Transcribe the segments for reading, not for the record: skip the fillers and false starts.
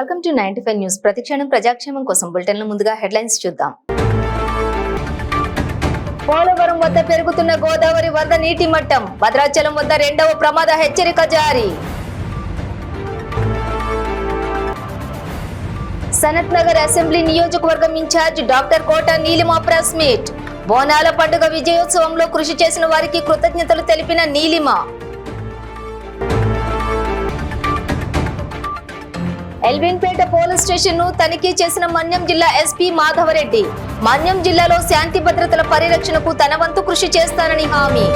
Welcome to 95 news. ప్రతిక్షణం ప్రజాక్షేమం కోసం బులెటిన్ల ముందుగా హెడ్లైన్స్ చూద్దాం. పోలవరం వద్ద పెరుగుతున్న గోదావరి వరద నీటి మట్టం, భద్రాచలం వద్ద రెండవ ప్రమాద హెచ్చరిక జారీ. సనత్ నగర్ అసెంబ్లీ నియోజకవర్గం ఇన్ఛార్జ్ డాక్టర్ కోట నీలిమ ప్రెస్ మీట్. బోనాల పండుగ విజయోత్సవంలో కృషి చేసిన వారికి కృతజ్ఞతలు తెలిపిన నీలిమ. ఎల్విన్పేట పోలీస్ స్టేషన్ ను తనిఖీ చేసిన మన్యం జిల్లా ఎస్పీ మాధవరెడ్డి. మన్యం జిల్లాలో శాంతి భద్రతల పరిరక్షణకు తన వంతు కృషి చేస్తానని హామీ.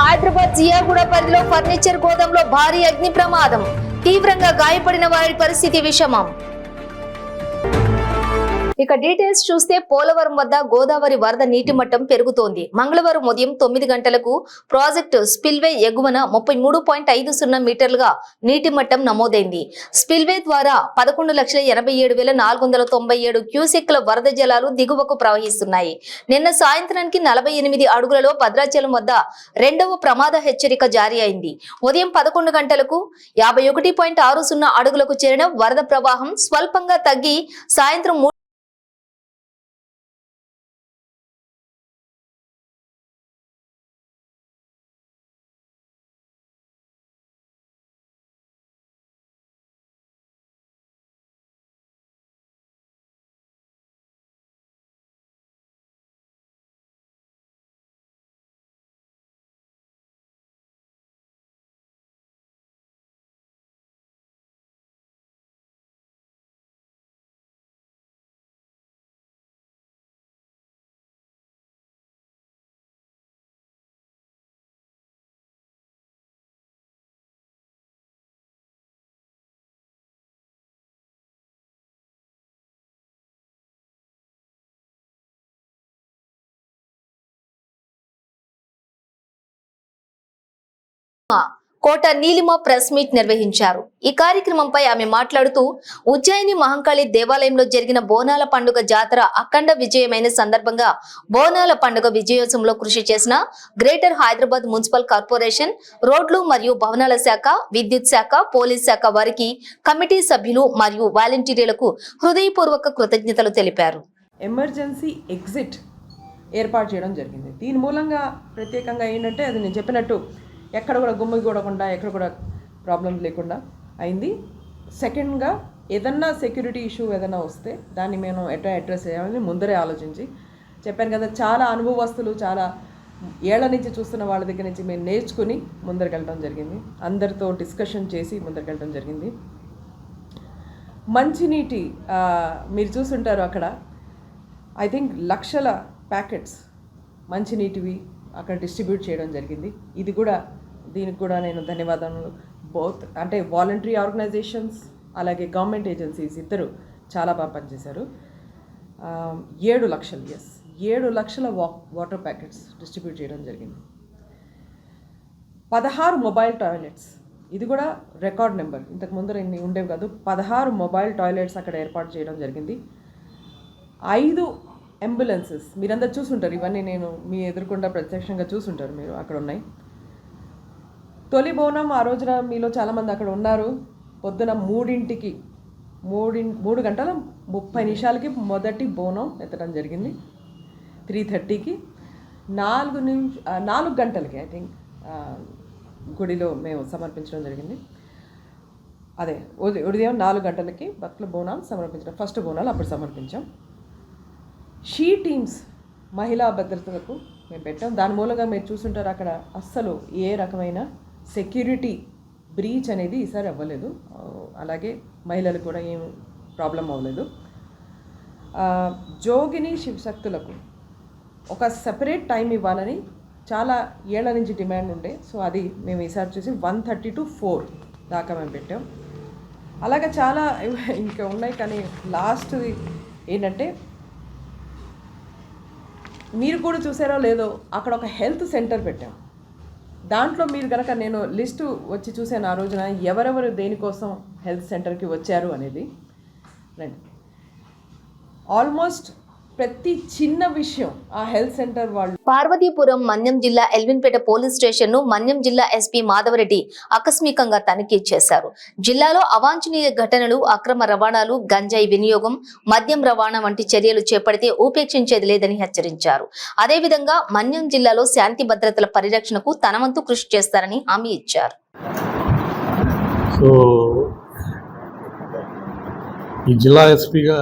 హైదరాబాద్ జియాగూడ పరిధిలో ఫర్నిచర్ గోదాంలో భారీ అగ్ని ప్రమాదం. తీవ్రంగా గాయపడిన వారి పరిస్థితి విషమం. ఇక డీటెయిల్స్ చూస్తే పోలవరం వద్ద గోదావరి వరద నీటి మట్టం పెరుగుతోంది. మంగళవారం ఉదయం 9 గంటలకు ప్రాజెక్టు స్పిల్వే ఎగువన 33.50 మీటర్లుగా నీటి మట్టం నమోదైంది. స్పిల్వే ద్వారా 11,87,497 క్యూసెక్ల వరద జలాలు దిగువకు ప్రవహిస్తున్నాయి. నిన్న సాయంత్రానికి 48 అడుగులలో భద్రాచలం వద్ద రెండవ ప్రమాద హెచ్చరిక జారీ అయింది. ఉదయం 11 గంటలకు 51.60 అడుగులకు చేరిన వరద ప్రవాహం స్వల్పంగా తగ్గి సాయంత్రం కోట నీలిమ ప్రెస్ మీట్ నిర్వహించారు. ఈ కార్యక్రమంపై ఆమె మాట్లాడుతూ ఉజ్జయిని మహంకాళి దేవాలయంలో జరిగిన బోనాల పండుగ జాతర అఖండ విజయమైన సందర్భంగా బోనాల పండుగ విజయోత్సవంలో కృషి చేసిన గ్రేటర్ హైదరాబాద్ మున్సిపల్ కార్పొరేషన్, రోడ్లు మరియు భవనాల శాఖ, విద్యుత్ శాఖ, పోలీస్ శాఖ వారికి, కమిటీ సభ్యులు మరియు వాలంటీర్లకు హృదయపూర్వక కృతజ్ఞతలు తెలిపారు. ఎమర్జెన్సీ ఎగ్జిట్ ఏర్పాటు చేయడం జరిగింది. దీని మూలంగా ప్రత్యేకంగా ఏంటంటే అది నేను చెప్పినట్టు ఎక్కడ కూడా గుమ్మిగూడకుండా ఎక్కడ కూడా ప్రాబ్లమ్స్ లేకుండా అయింది. సెకండ్గా ఏదన్నా సెక్యూరిటీ ఇష్యూ ఏదైనా వస్తే దాన్ని మేము ఎట్లా అడ్రస్ చేయాలని ముందరే ఆలోచించి చెప్పాను కదా, చాలా అనుభవస్తులు, చాలా ఏళ్ల నుంచి చూస్తున్న వాళ్ళ దగ్గర నుంచి మేము నేర్చుకుని ముందరికెళ్ళడం జరిగింది. అందరితో డిస్కషన్ చేసి ముందరికెళ్ళడం జరిగింది. మంచినీటి మీరు చూసుంటారు అక్కడ ఐ థింక్ లక్షల ప్యాకెట్స్ మంచినీటివి అక్కడ డిస్ట్రిబ్యూట్ చేయడం జరిగింది. ఇది కూడా దీనికి కూడా నేను ధన్యవాదాలు. బోత్ అంటే వాలంటరీ ఆర్గనైజేషన్స్ అలాగే గవర్నమెంట్ ఏజెన్సీస్ ఇద్దరు చాలా బాగా పనిచేశారు. 7 లక్షల వాటర్ ప్యాకెట్స్ డిస్ట్రిబ్యూట్ చేయడం జరిగింది. 16 మొబైల్ టాయిలెట్స్, ఇది కూడా రికార్డ్ నెంబర్, ఇంతకు ముందర ఇన్ని ఉండేవి కాదు. 16 మొబైల్ టాయిలెట్స్ అక్కడ ఏర్పాటు చేయడం జరిగింది. 5 అంబులెన్సెస్ మీరందరూ చూసుంటారు, ఇవన్నీ నేను మీ ఎదురుకుండా ప్రత్యక్షంగా చూసుంటారు మీరు, అక్కడ ఉన్నాయి. తొలి బోనం ఆ రోజున మీలో చాలామంది అక్కడ ఉన్నారు. పొద్దున 3:30 మొదటి బోనం ఎత్తడం జరిగింది. 3:30కి 4 గంటలకి ఐ థింక్ గుడిలో మేము సమర్పించడం జరిగింది. అదే ఉదయం 4 గంటలకి భక్తుల బోనాలు సమర్పించడం, ఫస్ట్ బోనాలు అప్పుడు సమర్పించాం. షీ టీమ్స్ మహిళా భద్రతలకు మేము పెట్టాం. దాని మూలంగా మీరు చూసుంటారు అక్కడ అస్సలు ఏ రకమైన సెక్యూరిటీ బ్రీచ్ అనేది ఈసారి అవ్వలేదు. అలాగే మహిళలకు కూడా ఏం ప్రాబ్లం అవ్వలేదు. జోగిని శివశక్తులకు ఒక సెపరేట్ టైం ఇవ్వాలని చాలా ఏళ్ల నుంచి డిమాండ్ ఉండే. సో అది మేము ఈసారి చూసి 1:30 to 4 దాకా మేము పెట్టాం. అలాగే చాలా ఇంకా ఉన్నాయి. కానీ లాస్ట్ ఏంటంటే మీరు కూడా చూసారో లేదో అక్కడ ఒక హెల్త్ సెంటర్ పెట్టాం. దాంట్లో మీరు కనుక నేను లిస్టు వచ్చి చూసాను ఆ రోజున ఎవరెవరు దేనికోసం హెల్త్ సెంటర్కి వచ్చారు అనేది. రండి, ఆల్మోస్ట్ ప్రతి చిన్న విషయం ఆ హెల్త్ సెంటర్ వాళ్ళు పార్వతీపురం మన్యం జిల్లా ఎల్విన్పేట పోలీస్ స్టేషన్ ను మన్యం జిల్లా ఎస్పీ మాధవరెడ్డి ఆకస్మికంగా తనిఖీ చేశారు. జిల్లాలో అవాంఛనీయ ఘటనలు, అక్రమ రవాణాలు, గంజాయి వినియోగం, మద్యం రవాణా వంటి చర్యలు చేపడితే ఉపేక్షించేది లేదని హెచ్చరించారు. అదేవిధంగా మన్యం జిల్లాలో శాంతి భద్రతల పరిరక్షణకు తన వంతు కృషి చేస్తారని హామీ ఇచ్చారు. సో ఈ జిల్లా ఎస్పీగా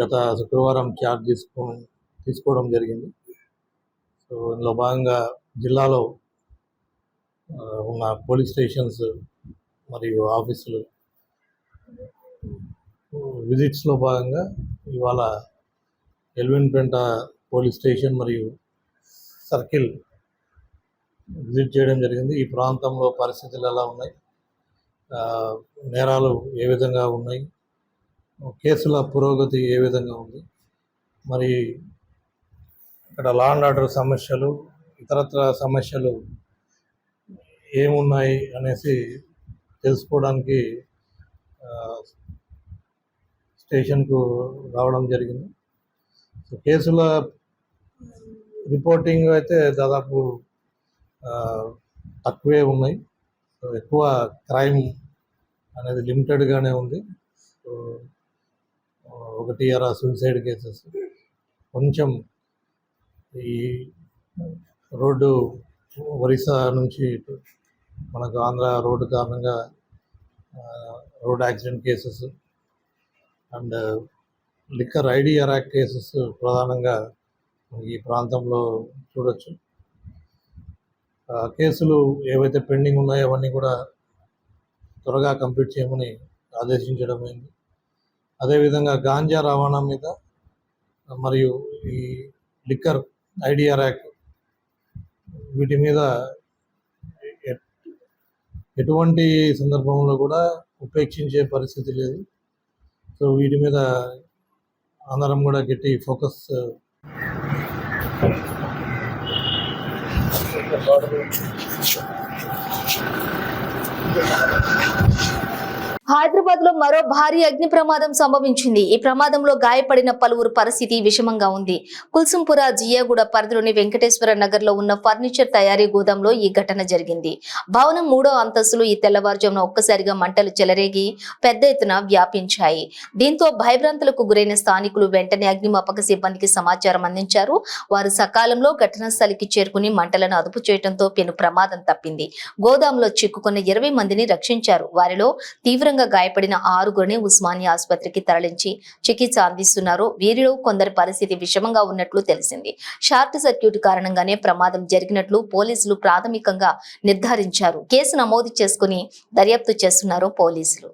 గత శుక్రవారం ఛార్జ్ తీసుకోవడం జరిగింది. సో ఇందులో భాగంగా జిల్లాలో ఉన్న పోలీస్ స్టేషన్స్ మరియు ఆఫీసులు విజిట్స్లో భాగంగా ఇవాళ ఎల్విన్పేట పోలీస్ స్టేషన్ మరియు సర్కిల్ విజిట్ చేయడం జరిగింది. ఈ ప్రాంతంలో పరిస్థితులు ఎలా ఉన్నాయి, నేరాలు ఏ విధంగా ఉన్నాయి, కేసుల పురోగతి ఏ విధంగా ఉంది, మరి ఇక్కడ లా అండ్ ఆర్డర్ సమస్యలు, ఇతరత్ర సమస్యలు ఏమున్నాయి అనేసి తెలుసుకోవడానికి స్టేషన్కు రావడం జరిగింది. సో కేసుల రిపోర్టింగ్ అయితే దాదాపు తక్కువే ఉన్నాయి. సో ఎక్కువ క్రైమ్ అనేది లిమిటెడ్గానే ఉంది. సో ఒకటి అరా సూసైడ్ కేసెస్, కొంచెం ఈ రోడ్డు ఒరిస్సా నుంచి మనకు ఆంధ్ర రోడ్డు కారణంగా road accident cases and liquor IDR act cases ప్రధానంగా ఈ ప్రాంతంలో చూడొచ్చు. కేసులు ఏవైతే పెండింగ్ ఉన్నాయో అవన్నీ కూడా త్వరగా కంప్లీట్ చేయమని ఆదేశించడం అయింది. అదేవిధంగా గాంజా రవాణా మీద మరియు ఈ లిక్కర్ ఐడిఆర్ యాక్ట్ వీటి మీద ఎటువంటి సందర్భంలో కూడా ఉపేక్షించే పరిస్థితి లేదు. సో వీటి మీద అందరం కూడా గట్టి ఫోకస్ హైదరాబాద్ లో మరో భారీ అగ్ని ప్రమాదం సంభవించింది. ఈ ప్రమాదంలో గాయపడిన పలువురు పరిస్థితి విషమంగా ఉంది. కుల్సుంపుర జియాగూడ పరిధిలోని వెంకటేశ్వర నగర్ లో ఉన్న ఫర్నిచర్ తయారీ గోదాంలో ఈ ఘటన జరిగింది. భవనం 3వ అంతస్తులో ఈ తెల్లవారుజామున ఒక్కసారిగా మంటలు చెలరేగి పెద్ద ఎత్తున వ్యాపించాయి. దీంతో భయభ్రాంతులకు గురైన స్థానికులు వెంటనే అగ్నిమాపక సిబ్బందికి సమాచారం అందించారు. వారు సకాలంలో ఘటనా స్థలికి చేరుకుని మంటలను అదుపు చేయడంతో పెను ప్రమాదం తప్పింది. గోదాంలో చిక్కుకున్న 20 మందిని రక్షించారు. వారిలో తీవ్రంగా గాయపడిన 6గురిని ఉస్మానియా ఆసుపత్రికి తరలించి చికిత్స అందిస్తున్నారు. వీరిలో కొందరి పరిస్థితి విషమంగా ఉన్నట్లు తెలిసింది. షార్ట్ సర్క్యూట్ కారణంగానే ప్రమాదం జరిగినట్లు పోలీసులు ప్రాథమికంగా నిర్ధారించారు. కేసు నమోదు చేసుకుని దర్యాప్తు చేస్తున్నారు పోలీసులు.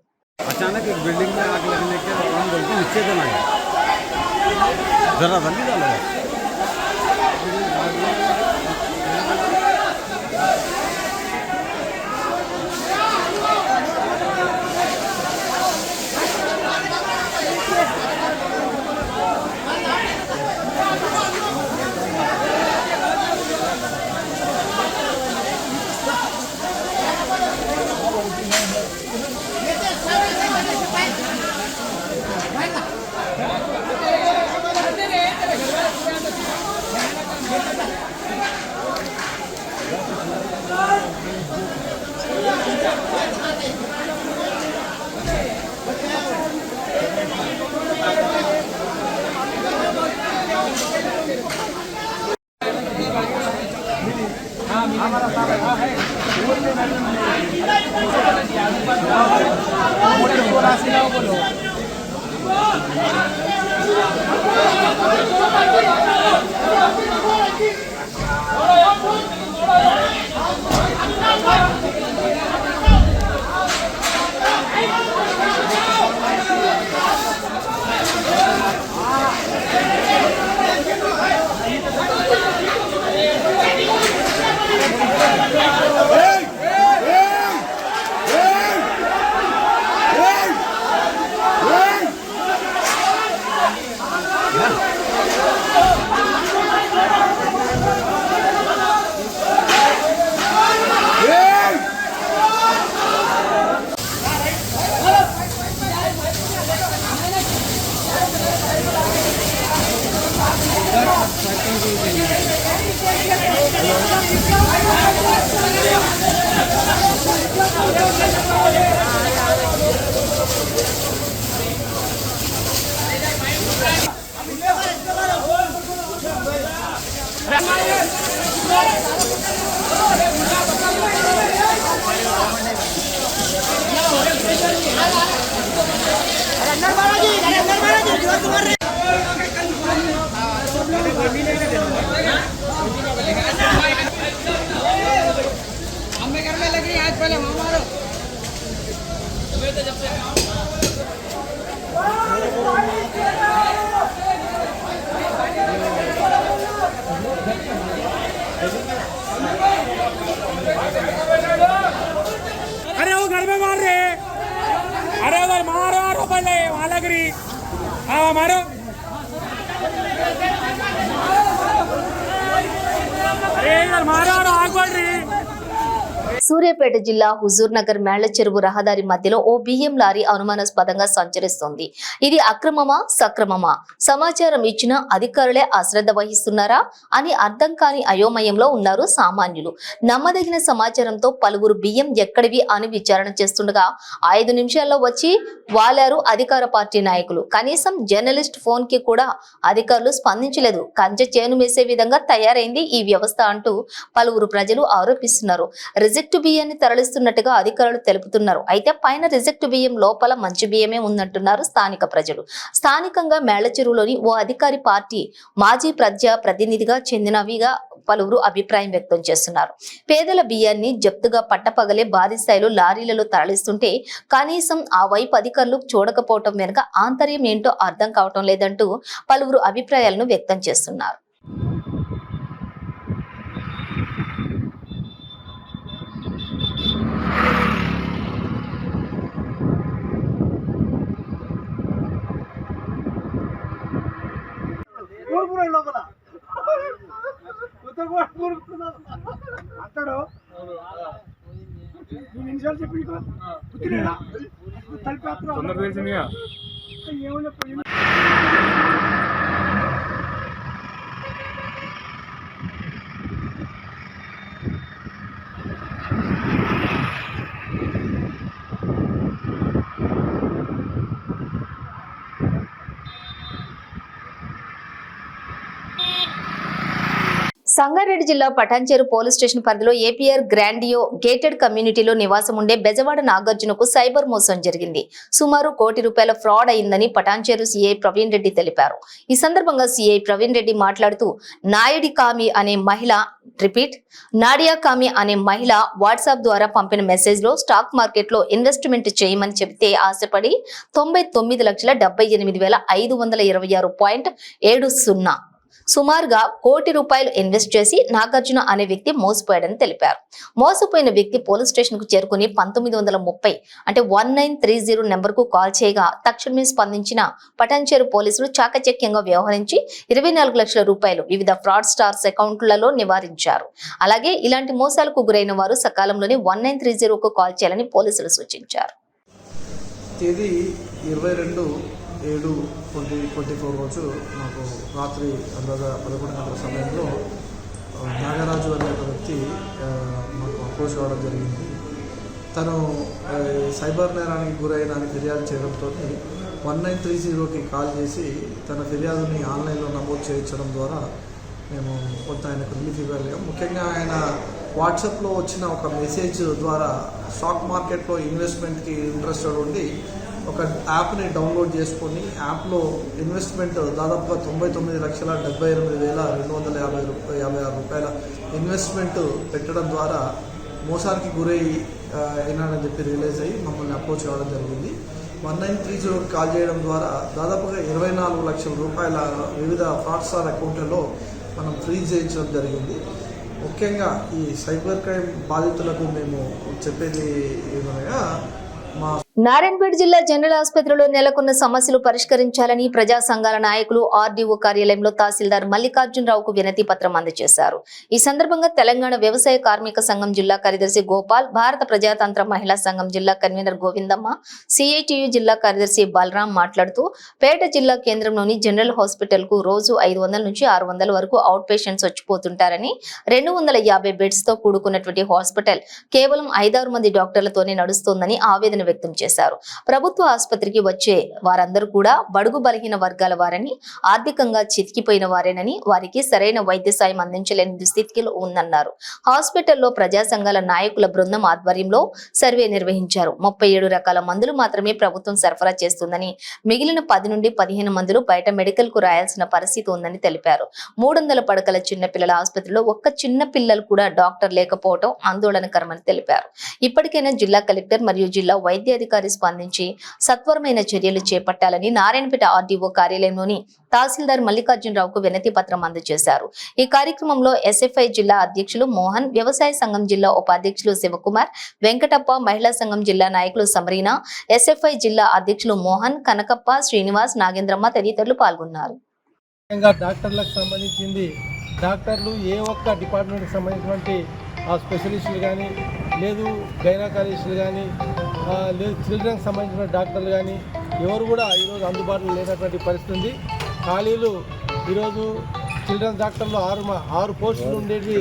अरे वो घर में मार रहे, अरे उधर मारो मारो पहले वहां लग रही, हाँ मारो, अरे इधर मारो और आग बढ़ रही। సూర్యాపేట జిల్లా హుజూర్ నగర్ మేళ్ల చెరువు రహదారి మధ్యలో ఓ బియ్యం లారీ అనుమానాస్పదంగా సంచరిస్తోంది. ఇది అక్రమమా సక్రమమా? సమాచారం ఇచ్చిన అధికారులే అశ్రద్ధ వహిస్తున్నారా అని అర్థం కాని అయోమయంలో ఉన్నారు సామాన్యులు. నమ్మదగిన సమాచారంతో పలువురు బియ్యం ఎక్కడివి అని విచారణ చేస్తుండగా 5 నిమిషాల్లో వచ్చి వాలారు అధికార పార్టీ నాయకులు. కనీసం జర్నలిస్ట్ ఫోన్ కి కూడా అధికారులు స్పందించలేదు. కంచె చేను వేసే విధంగా తయారైంది ఈ వ్యవస్థ అంటూ పలువురు ప్రజలు ఆరోపిస్తున్నారు. రిజెక్ట్ బియ్యాన్ని తరలిస్తున్నట్టుగా అధికారులు తెలుపుతున్నారు. అయితే పైన రిజెక్ట్ బియ్యం లోపల మంచి బియ్యమే ఉందంటున్నారు స్థానిక ప్రజలు. స్థానికంగా మేళ్లచెరువులోని ఓ అధికారి పార్టీ మాజీ ప్రతినిధిగా చెందినవిగా పలువురు అభిప్రాయం వ్యక్తం చేస్తున్నారు. పేదల బియ్యాన్ని జప్తుగా పట్టపగలే భారీ స్థాయిలో లారీలలో తరలిస్తుంటే కనీసం ఆ వైపు అధికారులు చూడకపోవటం వెనుక ఆంతర్యం ఏంటో అర్థం కావటం లేదంటూ పలువురు అభిప్రాయాలను వ్యక్తం చేస్తున్నారు. అంటాడు నిమిషాలు చెప్పి తెలిసిందిగా ఏమో చెప్పండి. సంగారెడ్డి జిల్లా పటాన్చెరు పోలీస్ స్టేషన్ పరిధిలో ఏపీఆర్ గ్రాండియో గేటెడ్ కమ్యూనిటీలో నివాసం ఉండే బెజవాడ నాగార్జునకు సైబర్ మోసం జరిగింది. సుమారు ₹1 కోటి ఫ్రాడ్ అయిందని పటాన్చెరు సీఐ ప్రవీణ్ రెడ్డి తెలిపారు. ఈ సందర్భంగా సీఐ ప్రవీణ్ రెడ్డి మాట్లాడుతూ నాడియా కామి అనే మహిళ వాట్సాప్ ద్వారా పంపిన మెసేజ్ లో స్టాక్ మార్కెట్ లో ఇన్వెస్ట్మెంట్ చేయమని చెబితే ఆశపడి 99,58,526.70 సుమారుగా ₹1 కోటి ఇన్వెస్ట్ చేసి నాగార్జున అనే వ్యక్తి మోసపోయాడని తెలిపారు. మోసపోయిన వ్యక్తి పోలీస్ స్టేషన్ కు చేరుకుని 1930 అంటే 1930 నెంబర్ కు కాల్ చేయగా తక్షణమే స్పందించిన పటాన్చెరు పోలీసులు చాకచక్యంగా వ్యవహరించి ₹24 లక్షల వివిధ ఫ్రాడ్ స్టార్స్ అకౌంట్లలో నివారించారు. అలాగే ఇలాంటి మోసాలకు గురైన వారు సకాలంలోనే 1930కు కాల్ చేయాలని పోలీసులు సూచించారు. తేదీ 22/7/2024 రోజు మాకు రాత్రి అందాజా 11 గంటల సమయంలో నాగరాజు అనే ఒక వ్యక్తి మాకు అప్రోచ్ అవ్వడం జరిగింది. తను సైబర్ నేరానికి గురైన ఫిర్యాదు చేయడంతో 1930కి కాల్ చేసి తన ఫిర్యాదుని ఆన్లైన్లో నమోదు చేయించడం ద్వారా మేము కొంత ఆయనకు రిలీఫ్ ఇవ్వలేము. ముఖ్యంగా ఆయన వాట్సాప్లో వచ్చిన ఒక మెసేజ్ ద్వారా స్టాక్ మార్కెట్లో ఇన్వెస్ట్మెంట్కి ఇంట్రెస్టెడ్ ఉండి ఒక యాప్ని డౌన్లోడ్ చేసుకొని యాప్లో ఇన్వెస్ట్మెంట్ దాదాపుగా ₹99,78,256 ఇన్వెస్ట్మెంట్ పెట్టడం ద్వారా మోసానికి గురై అయినాడని చెప్పి రియలైజ్ అయ్యి మమ్మల్ని అప్రోచ్ అవ్వడం జరిగింది. 1930 కాల్ చేయడం ద్వారా దాదాపుగా ₹24 లక్షల వివిధ ఫ్రాడ్ స్టార్ అకౌంట్లలో మనం ఫ్రీజ్ చేయించడం జరిగింది. ముఖ్యంగా ఈ సైబర్ క్రైమ్ బాధితులకు మేము చెప్పేది ఏమనగా నారాయణపేట జిల్లా జనరల్ ఆసుపత్రిలో నెలకొన్న సమస్యలు పరిష్కరించాలని ప్రజా సంఘాల నాయకులు ఆర్డీఓ కార్యాలయంలో తహసీల్దార్ మల్లికార్జునరావుకు వినతి పత్రం అందజేశారు. ఈ సందర్భంగా తెలంగాణ వ్యవసాయ కార్మిక సంఘం జిల్లా కార్యదర్శి గోపాల్, భారత ప్రజాతంత్ర మహిళా సంఘం జిల్లా కన్వీనర్ గోవిందమ్మ, సిఐటియు జిల్లా కార్యదర్శి బలరాం మాట్లాడుతూ పేట జిల్లా కేంద్రంలోని జనరల్ హాస్పిటల్ కు రోజు 500 నుంచి 600 వరకు అవుట్ పేషెంట్స్ వచ్చిపోతుంటారని, 250 బెడ్స్ తో కూడుకున్నటువంటి హాస్పిటల్ కేవలం 5-6 మంది డాక్టర్లతోనే నడుస్తోందని ఆవేదన వ్యక్తం చేశారు. చేశారు. ప్రభుత్వ ఆసుపత్రికి వచ్చే వారందరూ కూడా బడుగు బలహీన వర్గాల వారని, ఆర్థికంగా చితికిపోయిన వారేనని, వారికి సరైన వైద్య సాయం అందించలేని దుస్థితిలో ఉందన్నారు. హాస్పిటల్లో ప్రజా సంఘాల నాయకుల బృందం ఆధ్వర్యంలో సర్వే నిర్వహించారు. 37 రకాల మందులు మాత్రమే ప్రభుత్వం సరఫరా చేస్తుందని, మిగిలిన 10 నుండి 15 మందులు బయట మెడికల్ కు రాయాల్సిన పరిస్థితి ఉందని తెలిపారు. 300 పడకల చిన్న పిల్లల ఆసుపత్రిలో ఒక్క చిన్న పిల్లలు కూడా డాక్టర్ లేకపోవడం ఆందోళనకరమని తెలిపారు. ఇప్పటికైనా జిల్లా కలెక్టర్ మరియు జిల్లా వైద్యాధికారి స్పందించి సత్వరమైన చర్యలు చేపట్టాలని నారాయణపేట ఆర్డీఓ కార్యాలయంలోని తహసీల్దార్ మల్లికార్జునరావుకు వినతి పత్రం అందజేశారు. ఈ కార్యక్రమంలో ఎస్ఎఫ్ఐ జిల్లా అధ్యక్షులు మోహన్, వ్యవసాయ సంఘం జిల్లా ఉపాధ్యక్షులు శివకుమార్, వెంకటప్ప, మహిళా సంఘం జిల్లా నాయకులు సమరీనా, ఎస్ఎఫ్ఐ జిల్లా అధ్యక్షులు మోహన్, కనకప్ప, శ్రీనివాస్, నాగేంద్రమ్మ తదితరులు పాల్గొన్నారు. డాక్టర్లకు సంబంధించింది డాక్టర్లు ఏ ఒక్క డిపార్ట్మెంట్కి సంబంధించినటువంటి ఆ స్పెషలిస్టులు కానీ, లేదు గైనకాలజిస్టులు కానీ, లేదు చిల్డ్రన్కి సంబంధించిన డాక్టర్లు కానీ ఎవరు కూడా ఈరోజు అందుబాటులో లేనటువంటి పరిస్థితి ఉంది. ఖాళీలు ఈరోజు చిల్డ్రన్స్ డాక్టర్లు 6 పోస్టులు ఉండేవి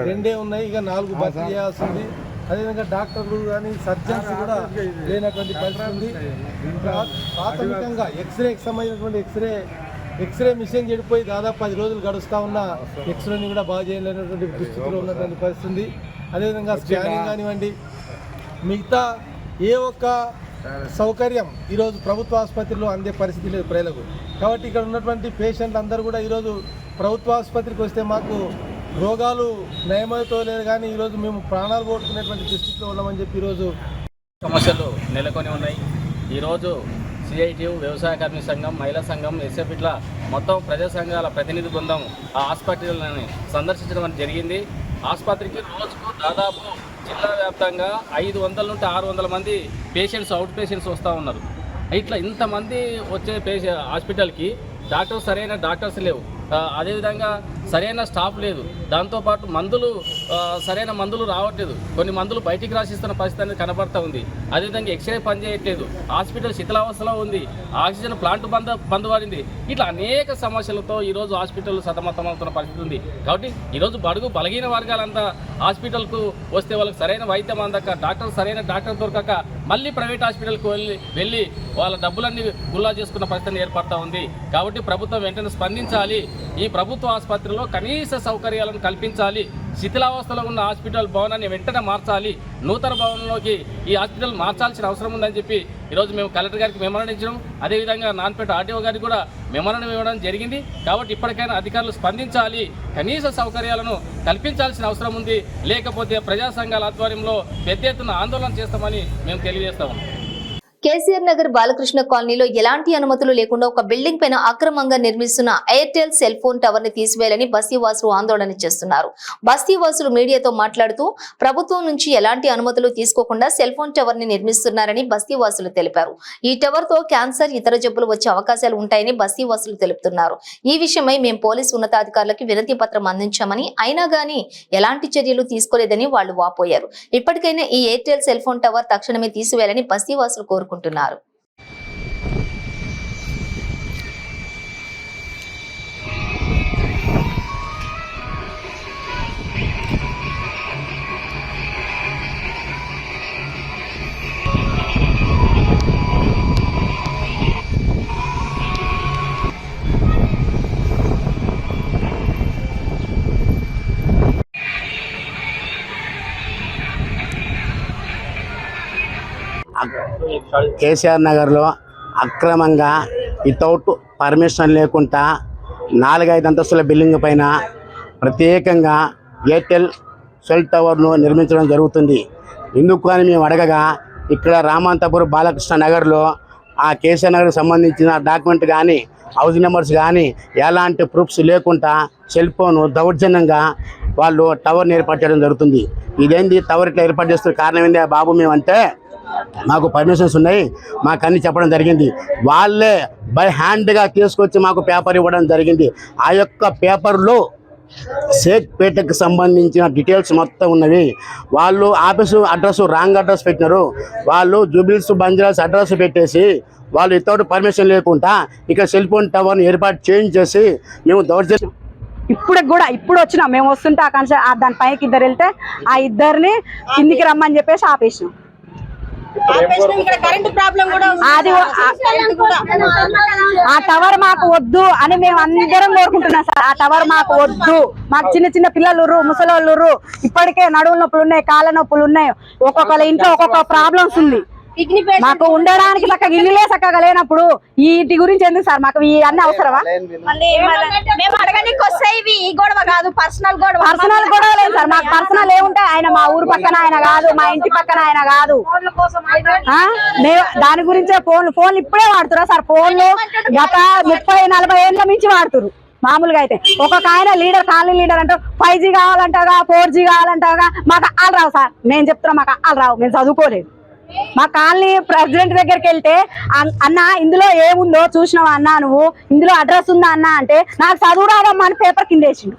2 ఉన్నాయి, ఇక 4 భర్తీ చేయాల్సింది. అదేవిధంగా డాక్టర్లు కానీ సర్జన్స్ కూడా లేనటువంటి పరిస్థితి ఉంది. ప్రాథమికంగా ఎక్స్రేకి సంబంధించినటువంటి ఎక్స్రే మిషన్ చెడిపోయి దాదాపు 10 రోజులు గడుస్తూ ఉన్న ఎక్స్రేని కూడా బాగా చేయలేనటువంటి దుస్థితిలో ఉన్నటువంటి పరిస్థితి. అదేవిధంగా స్కానింగ్ కానివ్వండి, మిగతా ఏ ఒక్క సౌకర్యం ఈరోజు ప్రభుత్వ ఆసుపత్రిలో అందే పరిస్థితి లేదు ప్రజలకు. కాబట్టి ఇక్కడ ఉన్నటువంటి పేషెంట్లు అందరూ కూడా ఈరోజు ప్రభుత్వ ఆసుపత్రికి వస్తే మాకు రోగాలు నయమవుతో లేదు, కానీ ఈరోజు మేము ప్రాణాలు పోగొట్టుకునేటువంటి దుస్థితిలో ఉన్నామని చెప్పి ఈరోజు సమస్యలు నెలకొని ఉన్నాయి. ఈరోజు సిఐటియు, వ్యవసాయ కార్మిక సంఘం, మహిళా సంఘం, ఎస్ఎఫ్ ఇట్లా మొత్తం ప్రజా సంఘాల ప్రతినిధి బృందం ఆ హాస్పిటల్ని సందర్శించడం జరిగింది. ఆసుపత్రికి రోజుకు దాదాపు జిల్లా వ్యాప్తంగా 500 నుండి 600 మంది పేషెంట్స్, అవుట్ పేషెంట్స్ వస్తూ ఉన్నారు. ఇట్లా ఇంతమంది వచ్చే హాస్పిటల్కి సరైన డాక్టర్స్ లేవు, అదేవిధంగా సరైన స్టాఫ్ లేదు, దాంతోపాటు సరైన మందులు రావట్లేదు, కొన్ని మందులు బయటికి రాసిస్తున్న పరిస్థితి అనేది కనబడుతూ ఉంది. అదేవిధంగా ఎక్స్రే పనిచేయట్లేదు, హాస్పిటల్ శిథిలావస్థలో ఉంది, ఆక్సిజన్ ప్లాంట్ బంద్ పడింది. ఇట్లా అనేక సమస్యలతో ఈరోజు హాస్పిటల్ సతమతమవుతున్న పరిస్థితి ఉంది. కాబట్టి ఈరోజు బడుగు బలహీన వర్గాలంతా హాస్పిటల్కు వస్తే వాళ్ళకి సరైన వైద్యం అందక, సరైన డాక్టర్ దొరకక మళ్ళీ ప్రైవేట్ హాస్పిటల్కు వెళ్ళి వాళ్ళ డబ్బులన్నీ గుల్లా చేసుకున్న పరిస్థితి ఏర్పడుతూ ఉంది. కాబట్టి ప్రభుత్వం వెంటనే స్పందించాలి. ఈ ప్రభుత్వ ఆసుపత్రిలో కనీస సౌకర్యాలను కల్పించాలి. శిథిలావస్థలో ఉన్న హాస్పిటల్ భవనాన్ని వెంటనే మార్చాలి. నూతన భవనంలోకి ఈ హాస్పిటల్ మార్చాల్సిన అవసరం ఉందని చెప్పి ఈరోజు మేము కలెక్టర్ గారికి మెమోరాండం ఇచ్చాం. అదేవిధంగా నాన్పేట ఆర్డీఓ గారికి కూడా మెమోరాండం ఇవ్వడం జరిగింది. కాబట్టి ఇప్పటికైనా అధికారులు స్పందించాలి, కనీస సౌకర్యాలను కల్పించాల్సిన అవసరం ఉంది. లేకపోతే ప్రజా సంఘాల ఆధ్వర్యంలో పెద్ద ఎత్తున ఆందోళన చేస్తామని మేము తెలియజేస్తాము. కేసీఆర్ నగర్ బాలకృష్ణ కాలనీలో ఎలాంటి అనుమతులు లేకుండా ఒక బిల్డింగ్ పైన అక్రమంగా నిర్మిస్తున్న ఎయిర్టెల్ సెల్ ఫోన్ టవర్ ని తీసివేయాలని బస్తీవాసులు ఆందోళన చేస్తున్నారు. బస్తీవాసులు మీడియాతో మాట్లాడుతూ ప్రభుత్వం నుంచి ఎలాంటి అనుమతులు తీసుకోకుండా సెల్ ఫోన్ టవర్ ని నిర్మిస్తున్నారని బస్తీవాసులు తెలిపారు. ఈ టవర్ తో క్యాన్సర్, ఇతర జబ్బులు వచ్చే అవకాశాలు ఉంటాయని బస్తీవాసులు తెలుపుతున్నారు. ఈ విషయమై మేము పోలీసు ఉన్నతాధికారులకు వినతి పత్రం అందించామని, అయినా గానీ ఎలాంటి చర్యలు తీసుకోలేదని వాళ్లు వాపోయారు. ఇప్పటికైనా ఈ ఎయిర్టెల్ సెల్ ఫోన్ టవర్ తక్షణమే తీసివేయాలని బస్తీవాసులు కోరుకుంటున్నారు. కేసీఆర్ నగర్లో అక్రమంగా వితౌట్ పర్మిషన్ లేకుండా 4-5 అంతస్తుల బిల్డింగ్ పైన ప్రత్యేకంగా ఎయిర్టెల్ సెల్ టవర్ను నిర్మించడం జరుగుతుంది. ఎందుకు అని మేము అడగగా ఇక్కడ రామంతపురం బాలకృష్ణ నగర్లో ఆ కేసీఆర్ నగర్కి సంబంధించిన డాక్యుమెంట్ కానీ, హౌస్ నెంబర్స్ కానీ ఎలాంటి ప్రూఫ్స్ లేకుండా సెల్ ఫోన్ దౌర్జన్యంగా వాళ్ళు టవర్ని ఏర్పాటు చేయడం జరుగుతుంది. ఇదేంటి టవర్ ఇట్లా ఏర్పాటు చేస్తున్న కారణం ఏంటి బాబు? మేమంటే మాకు పర్మిషన్స్ ఉన్నాయి, మాకు అన్ని చెప్పడం జరిగింది. వాళ్ళే బై హ్యాండ్గా తీసుకొచ్చి మాకు పేపర్ ఇవ్వడం జరిగింది. ఆ యొక్క పేపర్లో షేక్పేటకు సంబంధించిన డీటెయిల్స్ మొత్తం ఉన్నవి. వాళ్ళు ఆఫీసు అడ్రస్ రాంగ్ అడ్రస్ పెట్టినారు. వాళ్ళు జూబిల్స్ బంజారాస్ అడ్రస్ పెట్టేసి వాళ్ళు వితౌట్ పర్మిషన్ లేకుండా ఇక్కడ సెల్ ఫోన్ టవర్ని ఏర్పాటు చేయించేసి మేము దౌర్జన్యం. ఇప్పుడు వచ్చినా మేము వస్తుంటే ఆ కనీసం దాని పైకి 2 వెళ్తే ఆ 2ని కిందికి రమ్మని చెప్పేసి ఆపేసినాం. అది ఆ టవర్ మాకు వద్దు అని మేము అందరం కోరుకుంటున్నాం సార్. ఆ టవర్ మాకు వద్దు. మాకు చిన్న చిన్న పిల్లలు ముసలోళ్ళు ఇప్పటికే నడువు నొప్పులు ఉన్నాయి, కాళ్ళ నొప్పులు ఉన్నాయి. ఒక్కొక్కళ్ళ ఇంట్లో ఒక్కొక్క ప్రాబ్లమ్స్ ఉంది. మాకు ఉండడానికి చక్కగా ఇల్లులే చక్కగా లేనప్పుడు వీటి గురించి ఎందుకు సార్? మాకు ఈ అన్ని అవసరమా? పర్సనల్ గొడవ లేదు సార్. మాకు పర్సనల్ ఏముంటాయి? ఆయన మా ఊరు పక్కన ఆయన కాదు, మా ఇంటి పక్కన ఆయన కాదు. దాని గురించే ఫోన్లు ఇప్పుడే వాడుతురా సార్? ఫోన్లు గత 30-40 ఏళ్ళ నుంచి వాడుతురు. మామూలుగా అయితే ఒక్కొక్క ఆయన లీడర్, కాలనీ లీడర్ అంటూ 5G కావాలంటగా, 4G కావాలంటగా. మాకు అల్లు రావు సార్. నేను చెప్తున్నా, మాకు అల్లు రావు. మేము చదువుకోలేదు. మా కాలనీ ప్రెసిడెంట్ దగ్గరికి వెళ్తే, అన్న ఇందులో ఏముందో చూసినావా అన్న, నువ్వు ఇందులో అడ్రస్ ఉందా అన్న అంటే, నాకు చదువు రాదమ్మా అని పేపర్ కింద వేసిండు.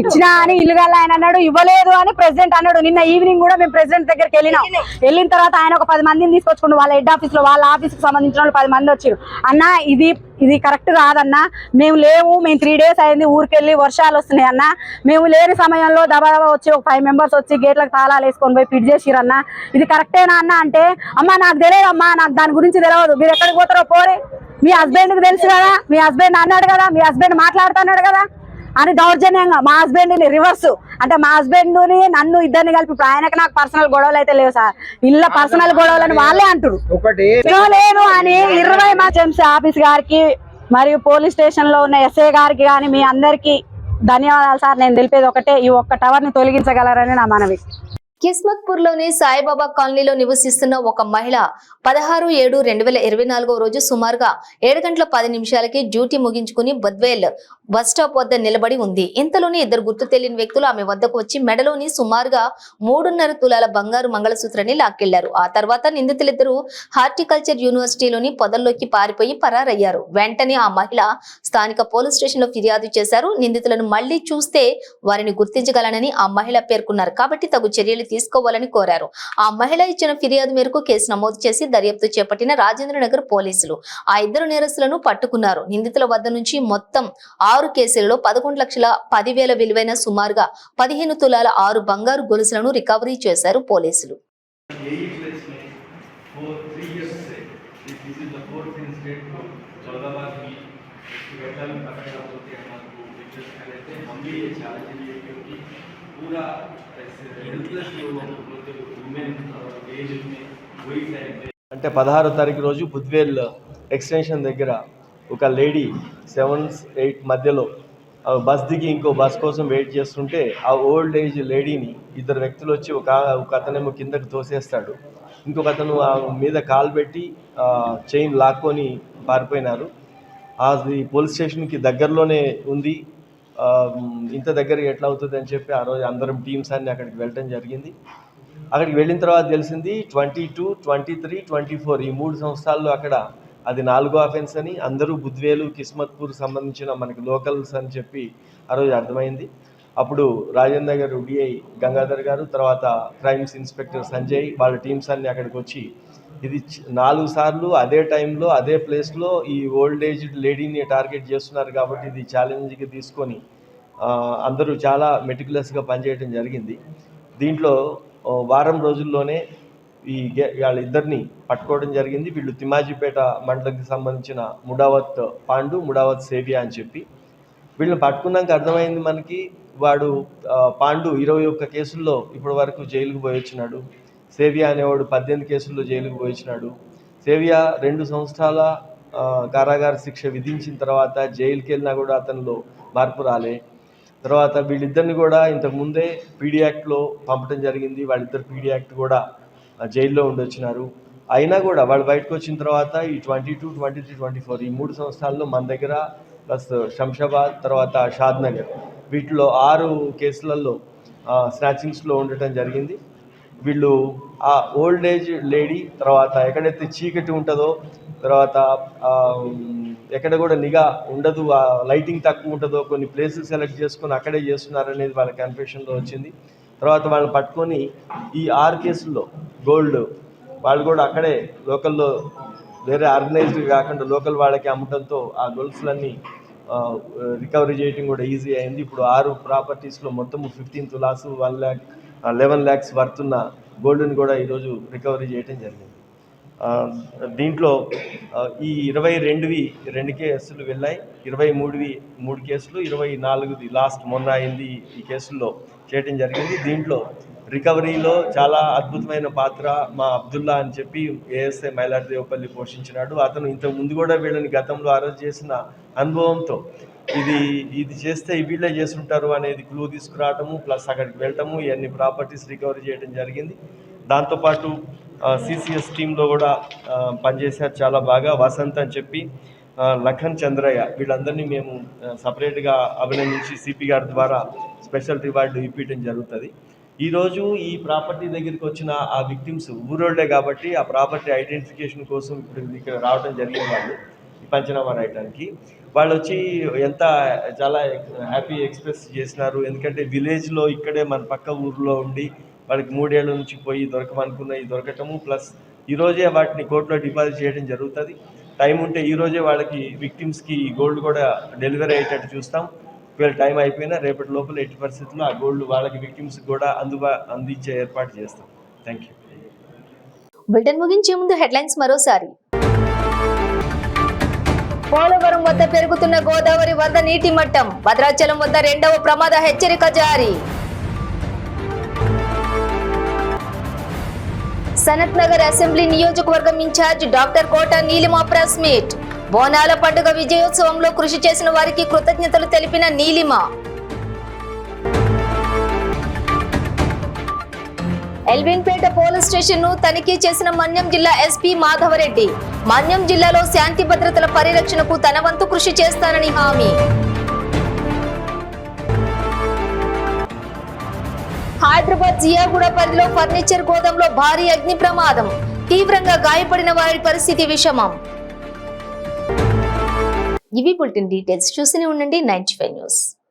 ఇచ్చినా అని ఇల్లుగా ఆయన అన్నాడు, ఇవ్వలేదు అని ప్రెసిడెంట్ అన్నాడు. నిన్న ఈవినింగ్ కూడా మేము ప్రెసిడెంట్ దగ్గరికి వెళ్ళిన తర్వాత ఆయన ఒక 10 మందిని తీసుకొచ్చుకుంటూ వాళ్ళ హెడ్ ఆఫీస్ లో, వాళ్ళ ఆఫీస్ కి సంబంధించిన వాళ్ళు 10 మంది వచ్చారు. అన్న ఇది కరెక్ట్ కాదన్నా, మేము లేవు, మేము 3 days అయింది ఊరికెళ్ళి, వర్షాలు వస్తున్నాయి అన్న, మేము లేని సమయంలో దబా వచ్చి ఒక 5 members వచ్చి గేట్లకు తాళాలు వేసుకొని పోయి ఫిట్ చేసిరన్నా, ఇది కరెక్టేనా అన్న అంటే, అమ్మ నాకు తెలియదమ్మా, నాకు దాని గురించి తెలియదు, మీరు ఎక్కడికి పోతారో పోరే, మీ హస్బెండ్కి తెలుసు కదా, మీ హస్బెండ్ అన్నాడు కదా, మీ హస్బెండ్ మాట్లాడుతున్నాడు కదా అని దౌర్జన్యంగా మా హస్బెండ్ని రివర్స్ అంటే, మా హస్బెండ్ని నన్ను ఇద్దరిని కలిపి, ఇప్పుడు ఆయనకు నాకు పర్సనల్ గొడవలు అయితే లేవు సార్, ఇళ్ళ పర్సనల్ గొడవలని వాళ్ళే అంటారు. లేను అని 20 మా ఎంసీ ఆఫీస్ గారికి మరియు పోలీస్ స్టేషన్ లో ఉన్న ఎస్ఐ గారికి కానీ మీ అందరికీ ధన్యవాదాలు సార్. నేను తెలిపేది ఒకటే, ఈ ఒక్క టవర్ ని తొలగించగలరని నా మనవి. కిస్మత్పూర్ లోని సాయిబాబా కాలనీలో నివసిస్తున్న ఒక మహిళ 16/7/2024 రోజు సుమారుగా 7:10 డ్యూటీ ముగించుకుని బద్వేల్ బస్ స్టాప్ వద్ద నిలబడి ఉంది. ఇంతలోనే ఇద్దరు గుర్తు తెలియని వ్యక్తులు ఆమె వద్దకు వచ్చి మెడలోని సుమారుగా 3.5 తులాల బంగారు మంగళసూత్రాన్ని లాక్కెళ్లారు. ఆ తర్వాత నిందితులిద్దరూ హార్టికల్చర్ యూనివర్సిటీలోని పొదల్లోకి పారిపోయి పరారయ్యారు. వెంటనే ఆ మహిళ స్థానిక పోలీస్ స్టేషన్ లో ఫిర్యాదు చేశారు. నిందితులను మళ్లీ చూస్తే వారిని గుర్తించగలనని ఆ మహిళ పేర్కొన్నారు. కాబట్టి తగు చర్యలు తీసుకోవాలని కోరారు. ఆ మహిళ ఇచ్చిన ఫిర్యాదు మేరకు కేసు నమోదు చేసి దర్యాప్తు చేపట్టిన రాజేంద్రనగర్ పోలీసులు ఆ ఇద్దరు నేరస్తులను పట్టుకున్నారు. నిందితుల వద్ద నుంచి మొత్తం 6 కేసులలో 11,10,000 విలువైన సుమారుగా 15 తులాల 6 బంగారు గొలుసులను రికవరీ చేశారు పోలీసులు. అంటే 16వ తారీఖు రోజు బుద్వేల్ ఎక్స్టెన్షన్ దగ్గర ఒక లేడీ 7-8 మధ్యలో బస్ దిగి ఇంకో బస్ కోసం వెయిట్ చేస్తుంటే ఆ ఓల్డ్ ఏజ్ లేడీని ఇద్దరు వ్యక్తులు వచ్చి ఒక అతనేమో కిందకు తోసేస్తాడు, ఇంకొక అతను ఆ మీద కాలు పెట్టి చైన్ లాక్కొని పారిపోయినారు. అది పోలీస్ స్టేషన్కి దగ్గరలోనే ఉంది. ఇంత దగ్గర ఎట్లా అవుతుంది అని చెప్పి ఆ రోజు అందరం టీమ్స్ అన్ని అక్కడికి వెళ్ళటం జరిగింది. అక్కడికి వెళ్ళిన తర్వాత తెలిసింది 22, 23, 24 ఈ 3 సంవత్సరాల్లో అక్కడ అది 4వ అఫెన్స్ అని, అందరూ బుద్వేలు కిస్మత్పూర్ సంబంధించిన మనకి లోకల్స్ అని చెప్పి ఆ రోజు అర్థమైంది. అప్పుడు రాజేంద్ర నగర్ డిఐ గంగాధర్ గారు, తర్వాత క్రైమ్స్ ఇన్స్పెక్టర్ సంజయ్ వాళ్ళ టీమ్స్ అన్ని అక్కడికి వచ్చి ఇది 4 సార్లు అదే టైంలో అదే ప్లేస్లో ఈ ఓల్డ్ ఏజ్ లేడీని టార్గెట్ చేస్తున్నారు కాబట్టి ఇది ఛాలెంజ్కి తీసుకొని అందరూ చాలా మెటిక్యులస్గా పనిచేయడం జరిగింది. దీంట్లో వారం రోజుల్లోనే వాళ్ళిద్దరిని పట్టుకోవడం జరిగింది. వీళ్ళు తిమాజీపేట మండలంకి సంబంధించిన ముడావత్ పాండు, ముడావత్ సేవియా అని చెప్పి వీళ్ళని పట్టుకున్నాక అర్థమైంది మనకి, వాడు పాండు 21 కేసుల్లో ఇప్పటి వరకు జైలుకు పోయి వచ్చినాడు. సేవియా అనేవాడు 18 కేసుల్లో జైలుకు పోయి వచ్చినాడు. సేవియా 2 సంవత్సరాల కారాగార శిక్ష విధించిన తర్వాత జైలుకి వెళ్ళినా కూడా అతనిలో మార్పు రాలే. తర్వాత వీళ్ళిద్దరిని కూడా ఇంతకుముందే పీడీ యాక్ట్లో పంపడం జరిగింది. వాళ్ళిద్దరు పీడీ యాక్ట్ కూడా జైల్లో ఉండొచ్చినారు. అయినా కూడా వాళ్ళు బయటకు వచ్చిన తర్వాత ఈ 22, 23, 24 ఈ 3 సంవత్సరాల్లో మన దగ్గర ప్లస్ శంషాబాద్, తర్వాత షాద్నగర్ వీటిలో 6 కేసులలో స్నాచింగ్స్లో ఉండటం జరిగింది. వీళ్ళు ఆ ఓల్డ్ ఏజ్ లేడీ, తర్వాత ఎక్కడైతే చీకటి ఉంటుందో, తర్వాత ఎక్కడ కూడా నిఘా ఉండదు, ఆ లైటింగ్ తక్కువ ఉంటుందో కొన్ని ప్లేసెస్ సెలెక్ట్ చేసుకొని అక్కడే చేస్తున్నారనేది వాళ్ళ కన్ఫెషన్లో వచ్చింది. తర్వాత వాళ్ళని పట్టుకొని ఈ 6 కేసుల్లో గోల్డ్ వాళ్ళు కూడా అక్కడే లోకల్లో వేరే ఆర్గనైజ్డ్ కాకుండా లోకల్ వాళ్ళకి అమ్మటంతో ఆ గొలుసులన్నీ రికవరీ చేయడం కూడా ఈజీ అయింది. ఇప్పుడు 6 ప్రాపర్టీస్లో మొత్తం 15 తులాసు 11 lakhs వర్త్ ఉన్న గోల్డ్ని కూడా ఈరోజు రికవరీ చేయడం జరిగింది. దీంట్లో ఈ 22వి 2 కేసులు వెళ్ళాయి, 23వి 3 కేసులు, 24ది లాస్ట్ మొన్న అయింది ఈ కేసుల్లో చేయడం జరిగింది. దీంట్లో రికవరీలో చాలా అద్భుతమైన పాత్ర మా అబ్దుల్లా అని చెప్పి ఏఎస్ఐ మైలార్దేవపల్లి పోషించినాడు. అతను ఇంతకు ముందు కూడా వీళ్ళని గతంలో అరెస్ట్ చేసిన అనుభవంతో ఇది చేస్తే వీళ్ళే చేస్తుంటారు అనేది క్లూ తీసుకురావటము, ప్లస్ అక్కడికి వెళ్ళటము, ఇవన్నీ ప్రాపర్టీస్ రికవరీ చేయడం జరిగింది. దాంతోపాటు సిసిఎస్ టీంలో కూడా పనిచేశారు చాలా బాగా. వసంత్ అని చెప్పి, లఖన్ చంద్రయ్య, వీళ్ళందరినీ మేము సపరేట్గా అభినందించి సిపి గారి ద్వారా స్పెషల్ రివార్డు ఇప్పించడం జరుగుతుంది. ఈరోజు ఈ ప్రాపర్టీ దగ్గరికి వచ్చిన ఆ విక్టిమ్స్ ఊరోళ్లే కాబట్టి ఆ ప్రాపర్టీ ఐడెంటిఫికేషన్ కోసం ఇప్పుడు ఇక్కడ రావడం జరిగింది. వాళ్ళు ఈ పంచనామా రాయడానికి వాళ్ళు వచ్చి చాలా హ్యాపీ ఎక్స్ప్రెస్ చేసినారు. ఎందుకంటే విలేజ్లో ఇక్కడే మన పక్క ఊర్లో ఉండి వాళ్ళకి 3 ఏళ్ల నుంచి పోయి దొరకమనుకున్నవి దొరకటము, ప్లస్ ఈరోజే వాటిని కోర్టులో డిపాజిట్ చేయడం జరుగుతుంది. టైం ఉంటే ఈరోజే వాళ్ళకి విక్టిమ్స్కి గోల్డ్ కూడా డెలివరీ అయ్యేటట్టు చూస్తాం. ఒకవేళ టైం అయిపోయినా రేపటి లోపల ఎట్టి పరిస్థితుల్లో ఆ గోల్డ్ వాళ్ళకి విక్టిమ్స్ కూడా అందించే ఏర్పాటు చేస్తాం. Thank you. బులెటిన్ ముగించే ముందు హెడ్లైన్స్ మరోసారి. పోలవరం వద్ద పెరుగుతున్న గోదావరి వరద నీటి మట్టం, భద్రాచలం వద్ద 2వ ప్రమాద హెచ్చరిక జారీ. సనత్ నగర్ అసెంబ్లీ నియోజకవర్గం ఇన్ఛార్జ్ డాక్టర్ కోట నీలిమ ప్రెస్ మీట్. బోనాల పండుగ విజయోత్సవంలో కృషి చేసిన వారికి కృతజ్ఞతలు తెలిపిన నీలిమ. ఎల్విన్పేట పోలీస్ స్టేషన్ ను తనిఖీ చేసిన మన్యం జిల్లా ఎస్పీ మాధవరెడ్డి. మన్యం జిల్లాలో శాంతి భద్రతల పరిరక్షణకు తన వంతు కృషి చేస్తానని హామీ. హైదరాబాద్ జియాగూడ పరిధిలో ఫర్నిచర్ గోదాంలో భారీ అగ్ని ప్రమాదం, తీవ్రంగా గాయపడిన వారి పరిస్థితి విషమం. ఇవి బులెటిన్ డీటెయిల్స్. చూస్తూనే ఉండండి 95 న్యూస్.